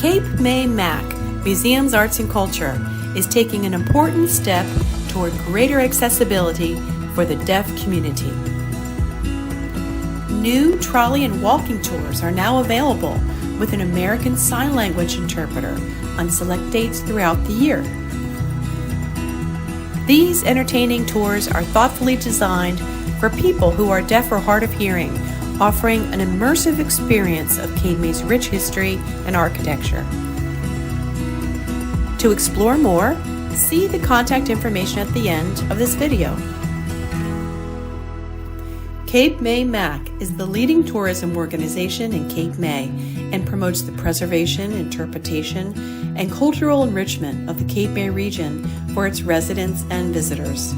Cape May MAC, Museums, Arts and Culture, is taking an important step toward greater accessibility for the deaf community. New trolley and walking tours are now available with an American Sign Language interpreter on select dates throughout the year. These entertaining tours are thoughtfully designed for people who are deaf or hard of hearing, offering an immersive experience of Cape May's rich history and architecture. To explore more, see the contact information at the end of this video. Cape May MAC is the leading tourism organization in Cape May and promotes the preservation, interpretation, and cultural enrichment of the Cape May region for its residents and visitors.